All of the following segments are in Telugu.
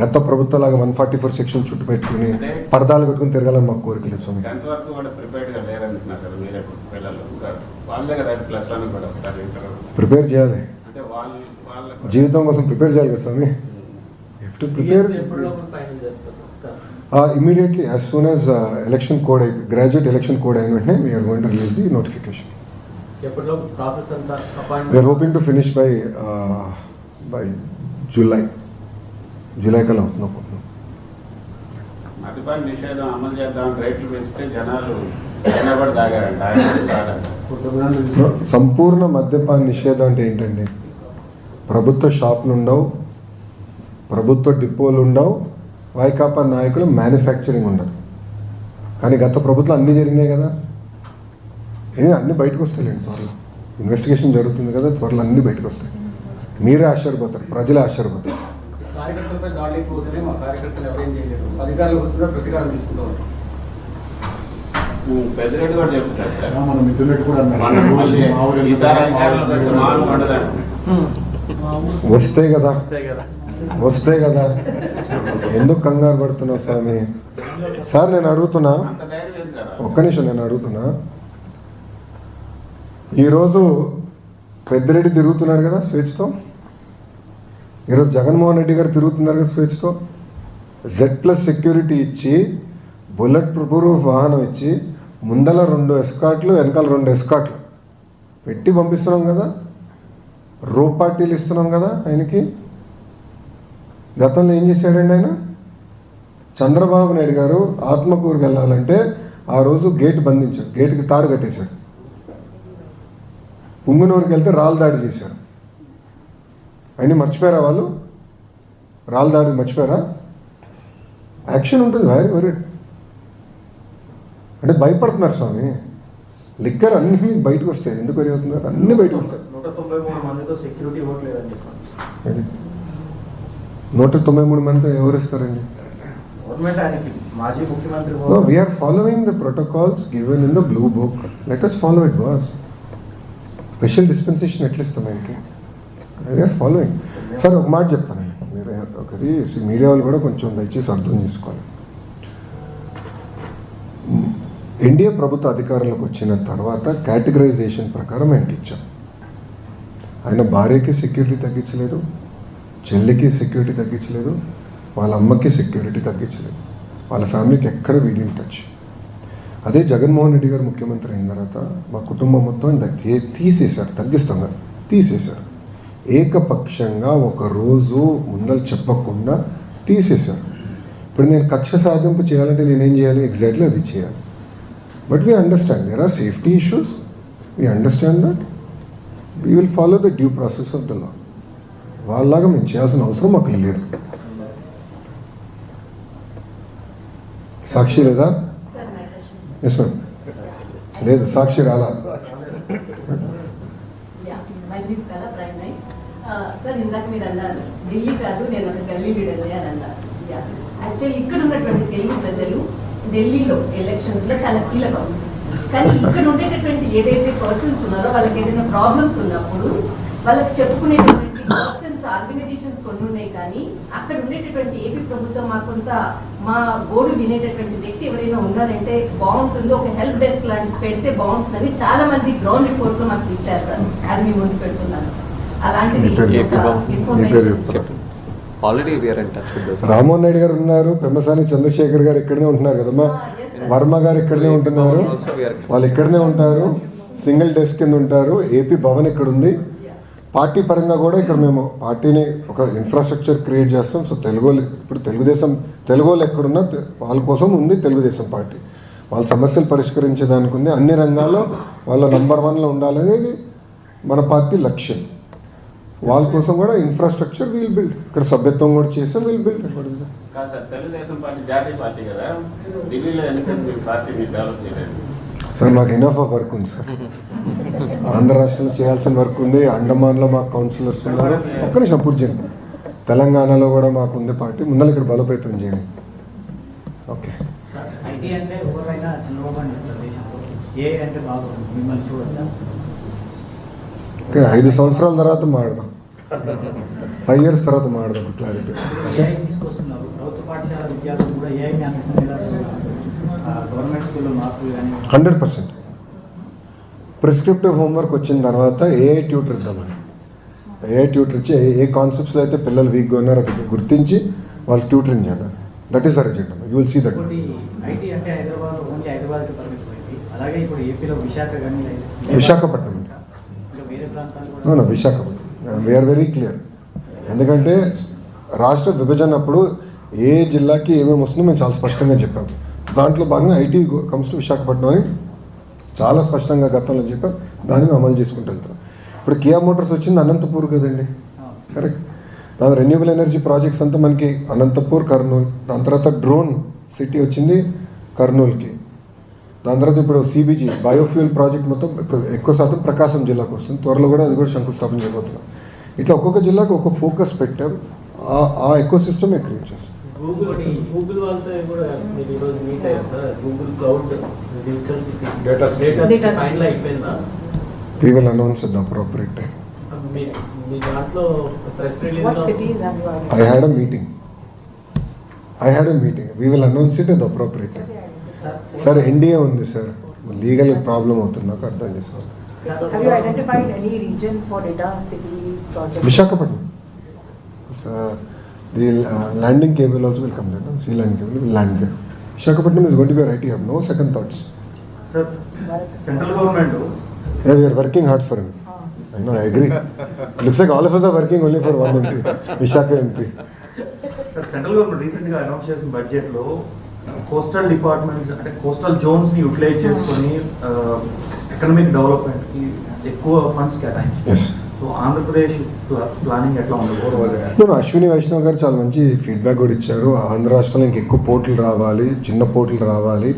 గత ప్రభుత్వాలాగా 144 సెక్షన్ చుట్టూ పెట్టుకుని పరదాలు కట్టుకుని తిరగాలని మాకు కోరిక లేదు స్వామి. ప్రిపేర్ చేయాలి, జీవితం కోసం ప్రిపేర్ చేయాలి కదా స్వామి. To prepare immediately as soon as election code graduate election code అయిన వెంటనే we are going to release the notification. We are hoping to finish by July కల్లా అవుతుంది. మద్యపాన నిషేధం అమలు చేద్దాం రేట్లు పెంచితే జనాలు తాగారంట. సంపూర్ణ మద్యపాన నిషేధం అంటే ఏంటండి? ప్రభుత్వ షాపులు ఉండవు, ప్రభుత్వ డిపోలు ఉండవు, వైకాపా నాయకులు మ్యానుఫ్యాక్చరింగ్ ఉండదు. కానీ గత ప్రభుత్వం అన్నీ జరిగినాయి కదా, అన్నీ బయటకు వస్తాయండి. త్వరలో ఇన్వెస్టిగేషన్ జరుగుతుంది కదా, త్వరలో అన్నీ బయటకు వస్తాయి. మీరే ఆశ్చర్యపోతారు, ప్రజలే ఆశ్చర్యపోతారు. పెద్దరెడ్డి కూడా చెప్తారు వస్తే కదా ఎందుకు కంగారు పడుతున్నావు స్వామి? సార్ నేను అడుగుతున్నా, ఒక్క నిమిషం నేను అడుగుతున్నా. ఈరోజు పెద్దిరెడ్డి తిరుగుతున్నాడు కదా స్వేచ్ఛతో, ఈరోజు జగన్మోహన్ రెడ్డి గారు తిరుగుతున్నారు కదా స్వేచ్ఛతో. Z+ సెక్యూరిటీ ఇచ్చి, బుల్లెట్ ప్రూఫ్ వాహనం ఇచ్చి, ముందల 2 ఎస్కాట్లు వెనకాల 2 ఎస్కాట్లు పెట్టి పంపిస్తున్నాం కదా, పార్టీలు ఇస్తున్నాం కదా ఆయనకి. గతంలో ఏం చేశాడండి ఆయన? చంద్రబాబు నాయుడు గారు ఆత్మకూరుకి వెళ్ళాలంటే ఆ రోజు గేట్ బంధించాడు, గేటుకి తాడు కట్టేశాడు. పుంగునూరుకి వెళ్తే రాళ్ళ దాడి చేశారు. అన్నీ మర్చిపోయారా వాళ్ళు? రాళ్ళ దాడి మర్చిపోయారా? యాక్షన్ ఉంటుంది, వెరీ అంటే భయపడుతున్నారు స్వామి. లిక్కర్ అన్ని మీకు బయటకు వస్తాయి. ఎందుకు వరి అవుతున్నారు? అన్నీ బయటకు వస్తాయి. 193 మంది ఎవరు ఇస్తారండి? We are following the protocols given in the blue book. Let us follow it, boss. Special dispensation ఎట్లా ఇస్తాం ఆయనకి? We are following. సార్ ఒక మాట చెప్తానండి, మీరు ఒకటి మీడియా వాళ్ళు కూడా కొంచెం దయచేసి అర్థం చేసుకోవాలి. ఎన్డీఏ ప్రభుత్వ అధికారంలోకి వచ్చిన తర్వాత కేటగరైజేషన్ ప్రకారం ఆయనకి ఇచ్చాం. ఆయన భార్యకి సెక్యూరిటీ తగ్గించలేదు, చెల్లికి సెక్యూరిటీ తగ్గించలేదు, వాళ్ళ అమ్మకి సెక్యూరిటీ తగ్గించలేదు, వాళ్ళ ఫ్యామిలీకి ఎక్కడ వీడియో టచ్. అదే జగన్మోహన్ రెడ్డి గారు ముఖ్యమంత్రి అయిన తర్వాత మా కుటుంబం మొత్తం తీసేశారు, తగ్గిస్తాం కదా, తీసేశారు. ఏకపక్షంగా ఒకరోజు ముందర చెప్పకుండా తీసేశారు. ఇప్పుడు నేను కక్ష సాధింపు చేయాలంటే నేనేం చేయాలి? ఎగ్జాక్ట్లీ అది చేయాలి. But we understand there are safety issues, we understand that, we will follow the due process of the law. వాళ్ళలాగా మేము చేయాల్సిన అవసరం మాకు లేదు. సాక్షి లేదా? Yes ma'am. లేదు, సాక్షి రాలా. సార్ ఇందాక మీరు అన్నారు ఢిల్లీ కాదు నేను ఒక గల్లీ లీడర్ని అని అన్నారు. యాక్చువల్లీ ఇక్కడ ఉన్నటువంటి తెలుగు ప్రజలు ఢిల్లీలో ఎలక్షన్స్ లో చాలా కీలకం. కానీ ఇక్కడ ఉండేటటువంటి ఏదైతే పర్సన్స్ ఉన్నారో వాళ్ళకి ఏదైనా ప్రాబ్లమ్స్ ఉన్నప్పుడు వాళ్ళకి చెప్పుకునేటటువంటి పర్సన్స్ ఆర్గనైజేషన్స్ కొన్ని ఉన్నాయి. కానీ అక్కడ ఉండేటటువంటి ఏపీ ప్రభుత్వం మా గోడు వినేటటువంటి వ్యక్తి ఎవరైనా ఉన్నారంటే బాగుంటుందో, ఒక హెల్ప్ డెస్క్ లాంటి పెడితే బాగుంటుందని చాలా మంది గ్రౌండ్ రిపోర్ట్ లో మాకు ఇచ్చారు సార్. అది మీ ముందు పెడుతున్నాను. అలాంటిది రామ్మోహన్ నాయుడు గారు ఉన్నారు, పెమ్మసాని చంద్రశేఖర్ గారు ఇక్కడనే ఉంటున్నారు కదమ్మా, వర్మ గారు ఇక్కడనే ఉంటున్నారు, వాళ్ళు ఇక్కడనే ఉంటారు, సింగిల్ డెస్క్ కింద ఉంటారు. ఏపీ భవన్ ఇక్కడ ఉంది. పార్టీ పరంగా కూడా ఇక్కడ మేము పార్టీని ఒక ఇన్ఫ్రాస్ట్రక్చర్ క్రియేట్ చేస్తాం. సో ఇప్పుడు తెలుగు వాళ్ళు ఎక్కడున్నా వాళ్ళ కోసం ఉంది తెలుగుదేశం పార్టీ. వాళ్ళ సమస్యలు పరిష్కరించేదానికి ఉంది. అన్ని రంగాల్లో వాళ్ళ నంబర్ 1లో ఉండాలనేది మన పార్టీ లక్ష్యం. వాళ్ళ కోసం కూడా ఇన్ఫ్రాస్ట్రక్చర్ వీల్ బిల్డ్. ఇక్కడ సభ్యత్వం కూడా చేసాం, వీల్ బిల్డ్. సార్ మాకు ఎనఫ్ ఆఫ్ వర్క్ ఉంది సార్. ఆంధ్ర రాష్ట్రంలో చేయాల్సిన వర్క్ ఉంది. అండమాన్లో మాకు కౌన్సిలర్స్ ఉన్నారు. ఒక్క నిమిషం పూర్తి చేయండి. తెలంగాణలో కూడా మాకు ఉంది పార్టీ. ముందర ఇక్కడ బలోపేతం చేయండి. ఓకే. ఓకే, 5 సంవత్సరాల తర్వాత మాడదాం, 5 years తర్వాత మాడదాం క్లారిటీ. ఓకే. విద్యార్థులు కూడా ఏఐ జ్ఞానం మీద గవర్నమెంట్ స్కూల్లో మార్పులు కానీ 100%. ప్రిస్క్రిప్టివ్ హోంవర్క్ వచ్చిన తర్వాత ఏఐ ట్యూటర్ ఇద్దామని, ఏఐ ట్యూటర్ ఇచ్చి ఏ కాన్సెప్ట్స్లో అయితే పిల్లలు వీక్గా ఉన్నారో అది గుర్తించి వాళ్ళకి ట్యూటరింగ్ చేద్దాం. That is our agenda. You will see that. IT అంటే హైదరాబాద్ ఓన్లీ హైదరాబాద్కి పరిమితమైంది. అలాగే ఇప్పుడు ఏపీలో విశాఖ కానీ విశాఖపట్నం ఇంకా వేరే ప్రాంతాలు కూడా విశాఖపట్నం వీఆర్ వెరీ క్లియర్. ఎందుకంటే రాష్ట్ర విభజన అప్పుడు ఏ జిల్లాకి ఏమేమి వస్తుందో మేము చాలా స్పష్టంగా చెప్పాం. దాంట్లో భాగంగా ఐటీ కమ్స్ టు విశాఖపట్నం అని చాలా స్పష్టంగా గతంలో చెప్పాం. దాన్ని మేము అమలు చేసుకుంటూ వెళ్తాం. ఇప్పుడు కియా మోటార్స్ వచ్చింది అనంతపూర్ కదండి, కరెక్ట్. దాని రెన్యూబుల్ ఎనర్జీ ప్రాజెక్ట్స్ అంతా మనకి అనంతపూర్, కర్నూలు. దాని తర్వాత డ్రోన్ సిటీ వచ్చింది కర్నూలుకి. దాని తర్వాత ఇప్పుడు సిబిజీ బయోఫ్యూల్ ప్రాజెక్ట్ మొత్తం ఇప్పుడు ఎక్కువ శాతం ప్రకాశం జిల్లాకు వస్తుంది. త్వరలో కూడా అది కూడా శంకుస్థాపన చేయబోతున్నాం. ఇట్లా ఒక్కొక్క జిల్లాకు ఒక ఫోకస్ పెట్టాం. ఆ ఎకో సిస్టమ్ క్రియేట్ చేస్తాం. గూగుల్ వాళ్ళతో కూడా మీరు ఈరోజు మీట్ అయ్యారు sir. Google cloud digital city Data data final అయిపోయిందా? We will announce at the appropriate time. మీ దాంట్లో press What release cities have you already? I had a meeting. We will announce it at the appropriate time. Sir NDA ఉంది సార్, లీగల్ ప్రాబ్లం అవుతుంది, నాకు అర్థం చేసుకోవాలి. Have you identified any region for data cities project? Visakhapatnam. The landing cable also will come there. Sea landing cable will land there. Visakhapatnam is going to be right. You have no second thoughts. Sir central government Yeah, we are working hard for him. I know, I agree. Looks like all of us are working only for one MP, Vishaka MP. Sir central government రీసెంట్గా అనౌన్స్ చేసిన బడ్జెట్లో కోస్టల్ డిపార్ట్మెంట్స్ అంటే కోస్టల్ జోన్స్ని యూటిలైజ్ చేసుకొని ఎకనామిక్ డెవలప్మెంట్కి ఎక్కువ ఫండ్స్ కేటాయించి. Yes. సో ఆంధ్రప్రదేశ్ ప్లానింగ్ ఎట్లా ఉండదు? No, అశ్విని వైష్ణవ్ గారు చాలా మంచి ఫీడ్బ్యాక్ కూడా ఇచ్చారు. ఆంధ్ర రాష్ట్రంలో ఇంక ఎక్కువ పోర్టులు రావాలి, చిన్న పోర్టులు రావాలి,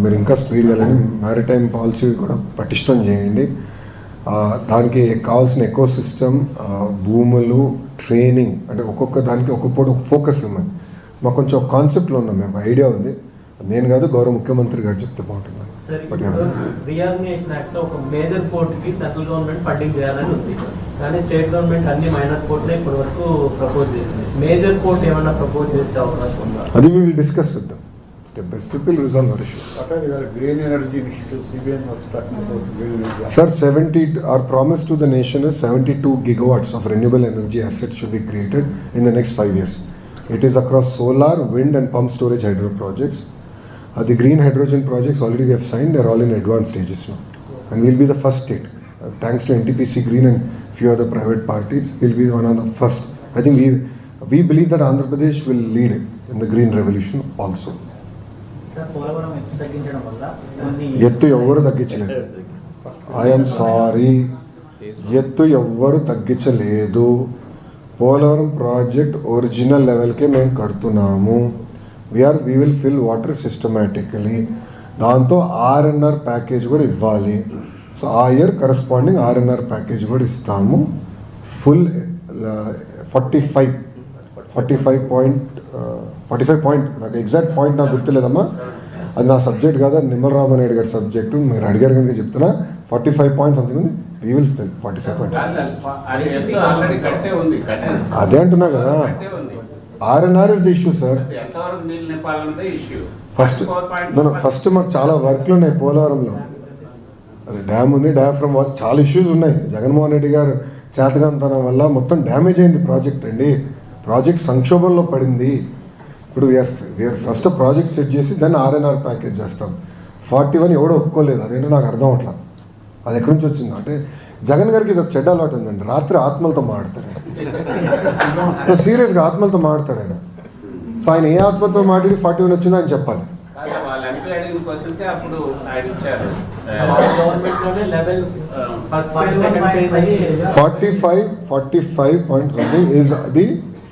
మీరు ఇంకా స్పీడ్ వెళ్ళండి, మ్యారిటైమ్ పాలసీ కూడా పటిష్టం చేయండి, దానికి కావాల్సిన ఎకో సిస్టమ్, భూములు, ట్రైనింగ్, అంటే ఒక్కొక్క దానికి ఒక్కొక్క ఒక ఫోకస్ ఇవ్వండి. మాకు కొంచెం ఒక కాన్సెప్ట్లో ఉన్నాం, మేము ఐడియా ఉంది. నేను కాదు, గౌరవ ముఖ్యమంత్రి గారు చెప్తే బాగుంటుంది. బట్ రీఆర్గనైజేషన్ యాక్ట్ ఒక మేజర్ పోర్ట్ కి సెంట్రల్ గవర్నమెంట్ ఫండింగ్ చేయాలని ఉంది. కానీ స్టేట్ గవర్నమెంట్ అన్ని మైనర్ పోర్ట్లే ఇప్పటి వరకు ప్రపోజ్ చేసింది. మేజర్ పోర్ట్ ఏమైనా ప్రపోజ్ చేసే అవకాశం ఉందా? అది we will discuss with them. Step by step we'll resolve our issue. Green energy initiative CBN was talking about green energy. Sir, our promise to the nation is 72 gigawatts of renewable energy assets should be created in the next 5 years. It is across solar, wind and pump storage hydro projects. The green hydrogen projects already we have signed, they are all in advanced stages now. And we will be the first state. Thanks to NTPC Green and few other private parties, we will be one of the first. I think we believe that Andhra Pradesh will lead in the green revolution also. Sir Polavaram ఎత్తు తగ్గించడం వల్ల కొన్ని ఎత్తు ఎవ్వరు తగ్గించలేదు. ఐఎమ్ సారీ, ఎత్తు ఎవ్వరు తగ్గించలేదు. పోలవరం ప్రాజెక్ట్ ఒరిజినల్ లెవెల్కే మేము కడుతున్నాము. we will fill water systematically. దాంతో RNR ప్యాకేజ్ కూడా ఇవ్వాలి. సో ఆ ఇయర్ కరస్పాండింగ్ RNR ప్యాకేజ్ కూడా ఇస్తాము. ఫుల్ 45 పాయింట్, నాకు ఎగ్జాక్ట్ పాయింట్ నాకు గుర్తులేదమ్మా, అది నా సబ్జెక్ట్ కాదు, అది నిమ్మల రామానాయుడు గారి సబ్జెక్టు. మీరు అడిగారు కనుక చెప్తున్నా. 45 పాయింట్స్ సంథింగ్ ఉంది. We will fill 45 points. అది ఎత్తు ఆల్రెడీ కట్టే ఉంది. అదే అంటున్నా కదా, RNR is the issue sir. ఎంతవరకు నీళ్ళు నింపాలన్నదే ఇష్యూ. ఫస్ట్ మాకు చాలా వర్క్లు ఉన్నాయి పోలవరంలో. అది డ్యామ్ ఉంది, డ్యాఫ్రమ్ వాల్, చాలా ఇష్యూస్ ఉన్నాయి. జగన్మోహన్ రెడ్డి గారు చేతకంతనం వల్ల మొత్తం డ్యామేజ్ అయింది ప్రాజెక్ట్ అండి. ప్రాజెక్ట్ సంక్షోభంలో పడింది. ఇప్పుడు వీఆర్ ఫస్ట్ ప్రాజెక్ట్ సెట్ చేసి దాన్ని RNR ప్యాకేజ్ చేస్తాం. 41 ఎవడో ఒప్పుకోలేదు. అదేంటో నాకు అర్థం అవట్లా, అది ఎక్కడి నుంచి వచ్చింది అంటే. జగన్ గారికి ఇది ఒక చెడ్డ అలవాటు ఉందండి, రాత్రి ఆత్మలతో మాట్లాడతాడు ఆయన. సీరియస్గా ఆత్మలతో మాట్లాడతాడు ఆయన. సో ఆయన ఏ ఆత్మతో మాట్లాడి 41 వచ్చిందో ఆయన చెప్పాలి. వాళ్ళ ఎంపీ అడిగిన క్వశ్చన్కే అప్పుడు ఆయన ఇచ్చారు. గవర్నమెంట్ లోనే level first phase second phase అయ్యి 45 point something is the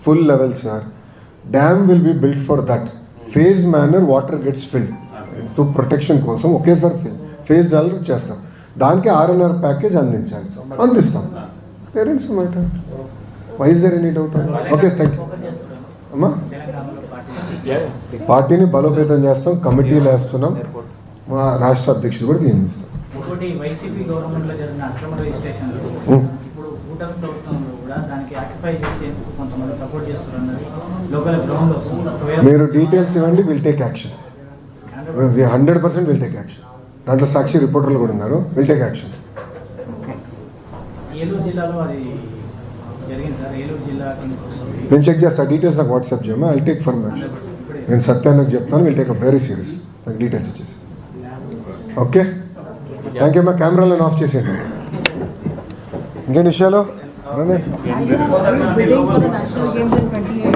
full level sir. Dam will be built for that. Phase manner water gets filled to protection కోసం ఒకేసారి ఫేజ్ డెవలప్ చేస్తాం. దానికి RNR ప్యాకేజ్ అందిస్తాం. పేరెంట్స్ మాట వైజ్ there any doubt? Okay, thank you అమ్మా. పార్టీని బలోపేతం చేస్తాం, కమిటీలు వేస్తున్నాం, మా రాష్ట్ర అధ్యక్షుడు కూడా నియమిస్తాం. ఒకటి వైసీపీ గవర్నమెంట్లో జరిగిన అక్రమ రిజిస్ట్రేషన్లు ఇప్పుడు కూటమి ప్రభుత్వంలో కూడా దానికి ఆక్యుపై చేసేందుకు కొంతమంది సపోర్ట్ చేస్తున్నారు. లోకల్ గ్రౌండ్ వస్తుంది. మీరు డీటెయిల్స్ ఇవ్వండి, will take action. 100% will take action. దాంట్లో సాక్షి రిపోర్టర్లు కూడా ఉన్నారు, విల్ టేక్ యాక్షన్. ఏలూరు జిల్లాలో అది జరిగింది సార్. ఏలూరు జిల్లా కిందకి వస్తుంది. నేను చెక్ చేస్తా, డీటెయిల్స్ నాకు వాట్సాప్ చేయమా, ఐ టేక్ ఫర్మ్ యాక్షన్. నేను సత్యానికి చెప్తాను, will take a very serious. నాకు డీటెయిల్స్ ఇచ్చేసి. Okay, thank you. మా కెమెరాలను ఆఫ్ చేసేయండి. ఇంకేంటి విషయాలు? Are you bidding for the national games in 28?